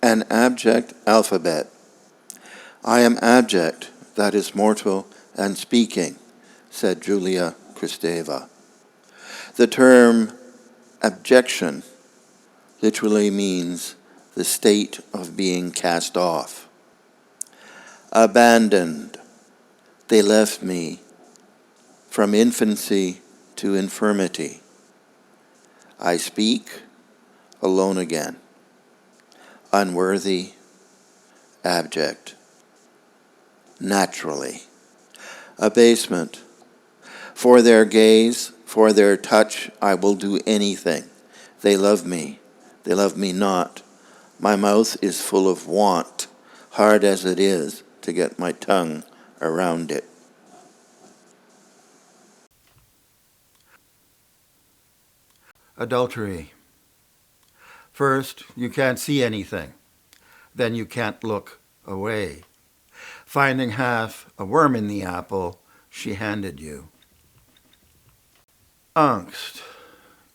An abject alphabet. I am abject, that is mortal and speaking, said Julia Kristeva. The term abjection literally means the state of being cast off. Abandoned, they left me from infancy to infirmity. I speak alone again, unworthy, abject, naturally. Abasement, for their gaze, for their touch, I will do anything. They love me not. My mouth is full of want, hard as it is to get my tongue around it. Adultery. First, you can't see anything. Then you can't look away. Finding half a worm in the apple she handed you. Angst.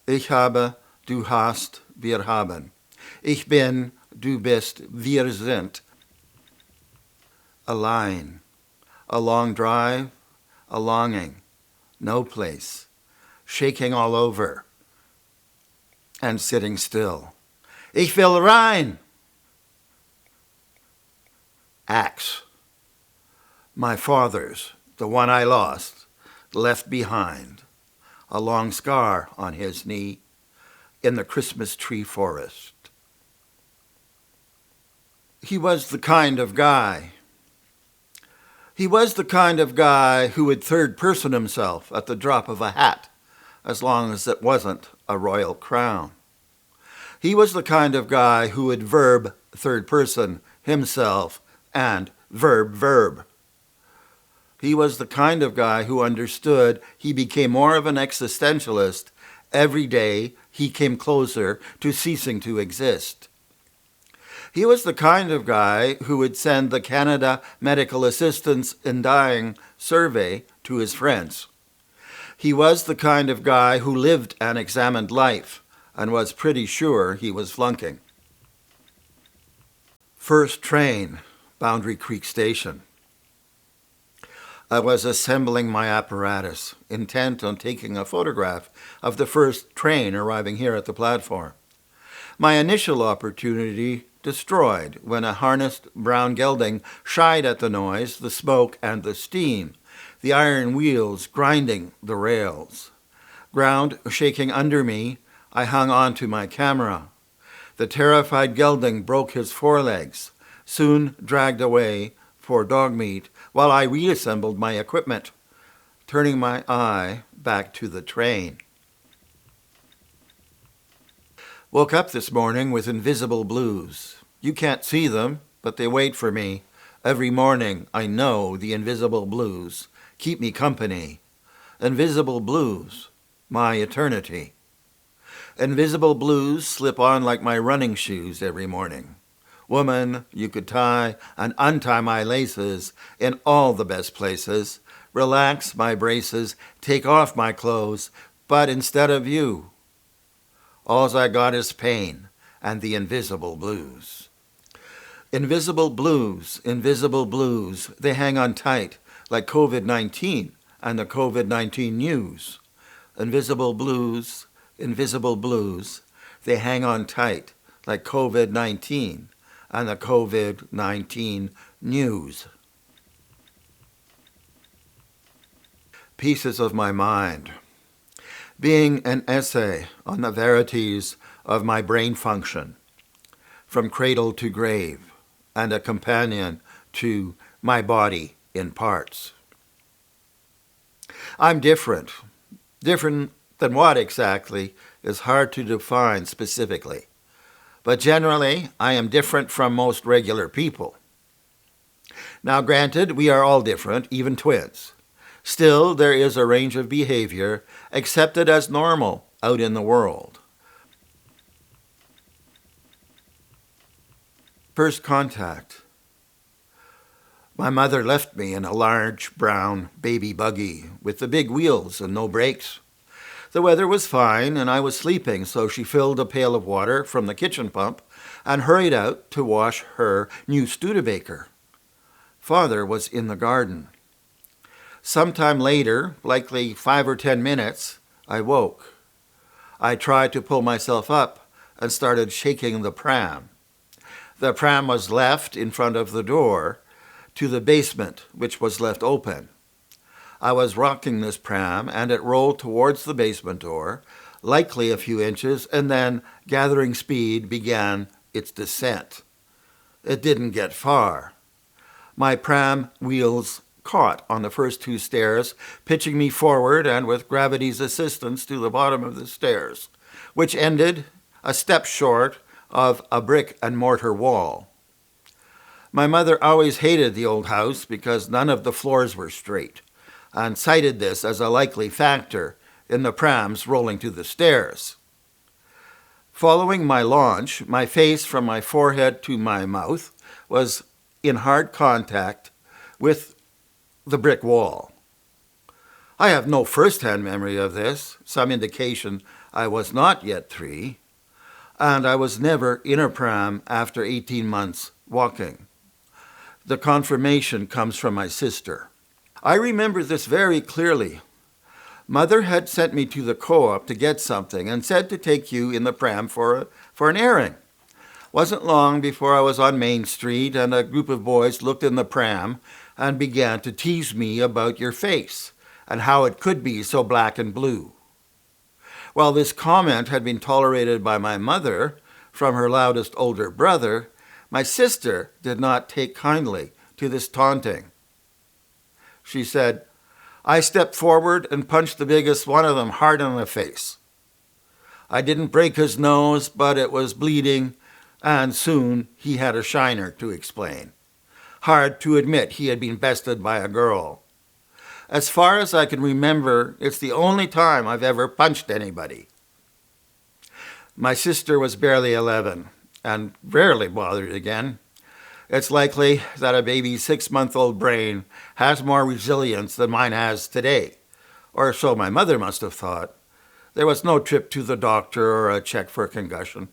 Ich habe, du hast, wir haben. Ich bin, du bist, wir sind. A line. A long drive. A longing. No place. Shaking all over. And sitting still. Ich will rein. Axe. My father's, the one I lost, left behind. A long scar on his knee in the Christmas tree forest. He was the kind of guy. He was the kind of guy who would third-person himself at the drop of a hat, as long as it wasn't a royal crown. He was the kind of guy who would verb third-person himself and verb. He was the kind of guy who understood he became more of an existentialist every day he came closer to ceasing to exist. He was the kind of guy who would send the Canada Medical Assistance in Dying survey to his friends. He was the kind of guy who lived and examined life and was pretty sure he was flunking. First train, Boundary Creek Station. I was assembling my apparatus, intent on taking a photograph of the first train arriving here at the platform. My initial opportunity destroyed when a harnessed brown gelding shied at the noise, the smoke, and the steam, the iron wheels grinding the rails. Ground shaking under me, I hung on to my camera. The terrified gelding broke his forelegs, soon dragged away for dog meat, while I reassembled my equipment, turning my eye back to the train. Woke up this morning with invisible blues. You can't see them, but they wait for me. Every morning I know the invisible blues keep me company. Invisible blues, my eternity. Invisible blues slip on like my running shoes every morning. Woman, you could tie and untie my laces in all the best places, relax my braces, take off my clothes, but instead of you, all's I got is pain and the invisible blues. Invisible blues, they hang on tight like COVID-19 and the COVID-19 news. Invisible blues, they hang on tight like COVID-19 and the COVID-19 news. Pieces of my mind. Being an essay on the verities of my brain function, from cradle to grave, and a companion to my body in parts. I'm different. Different than what exactly is hard to define specifically. But generally, I am different from most regular people. Now, granted, we are all different, even twins. Still, there is a range of behavior accepted as normal out in the world. First contact. My mother left me in a large brown baby buggy with the big wheels and no brakes. The weather was fine, and I was sleeping, so she filled a pail of water from the kitchen pump and hurried out to wash her new Studebaker. Father was in the garden. Sometime later, likely 5 or 10 minutes, I woke. I tried to pull myself up and started shaking the pram. The pram was left in front of the door to the basement, which was left open. I was rocking this pram, and it rolled towards the basement door, likely a few inches, and then, gathering speed, began its descent. It didn't get far. My pram wheels caught on the first 2 stairs, pitching me forward and with gravity's assistance to the bottom of the stairs, which ended a step short of a brick and mortar wall. My mother always hated the old house because none of the floors were straight, and cited this as a likely factor in the prams rolling to the stairs. Following my launch, my face from my forehead to my mouth was in hard contact with the brick wall. I have no first-hand memory of this, some indication I was not yet 3, and I was never in a pram after 18 months walking. The confirmation comes from my sister. I remember this very clearly. Mother had sent me to the co-op to get something and said to take you in the pram for an airing. Wasn't long before I was on Main Street and a group of boys looked in the pram and began to tease me about your face and how it could be so black and blue. While this comment had been tolerated by my mother from her loudest older brother, my sister did not take kindly to this taunting. She said, I stepped forward and punched the biggest one of them hard in the face. I didn't break his nose, but it was bleeding, and soon he had a shiner to explain. Hard to admit he had been bested by a girl. As far as I can remember, it's the only time I've ever punched anybody. My sister was barely 11 and rarely bothered again. It's likely that a baby's 6-month-old brain has more resilience than mine has today, or so my mother must have thought. There was no trip to the doctor or a check for concussion.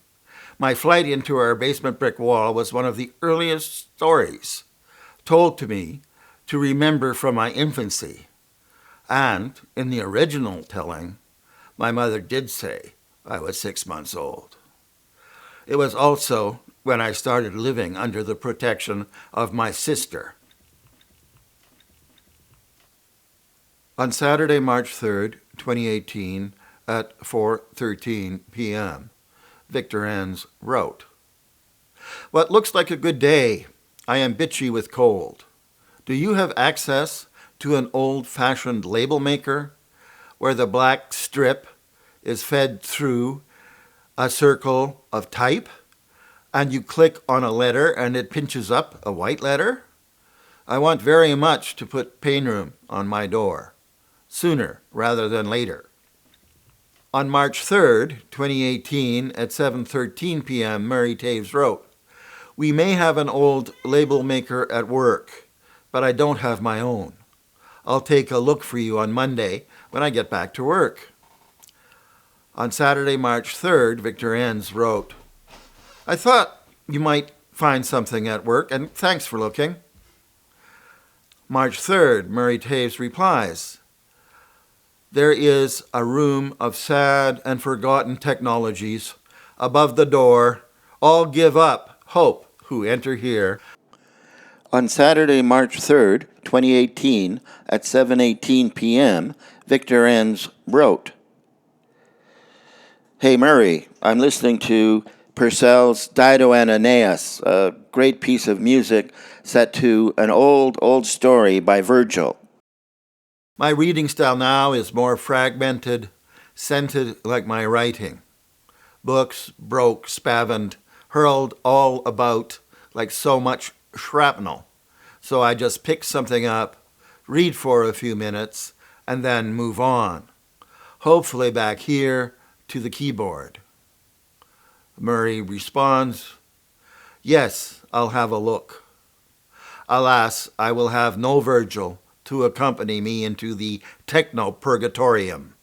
My flight into our basement brick wall was one of the earliest stories told to me to remember from my infancy. And in the original telling, my mother did say I was 6 months old. It was also when I started living under the protection of my sister. On Saturday, March 3rd, 2018, at 4:13 p.m., Victor Enns wrote, What looks like a good day. I am bitchy with cold. Do you have access to an old-fashioned label maker where the black strip is fed through a circle of type and you click on a letter and it pinches up a white letter? I want very much to put Pain Room on my door, sooner rather than later. On March 3rd, 2018, at 7:13 p.m., Murray Taves wrote, We may have an old label maker at work, but I don't have my own. I'll take a look for you on Monday when I get back to work. On Saturday, March 3rd, Victor Enns wrote, I thought you might find something at work, and thanks for looking. March 3rd, Murray Taves replies, There is a room of sad and forgotten technologies above the door. All give up hope who enter here. On Saturday, March 3rd, 2018, at 7:18 p.m., Victor Enns wrote, Hey Murray, I'm listening to Purcell's Dido and Aeneas, a great piece of music set to an old story by Virgil. My reading style now is more fragmented, scented like my writing. Books broke, spavined, hurled all about like so much shrapnel. So I just pick something up, read for a few minutes, and then move on. Hopefully back here to the keyboard. Murray responds, Yes, I'll have a look. Alas, I will have no Virgil to accompany me into the techno-purgatorium.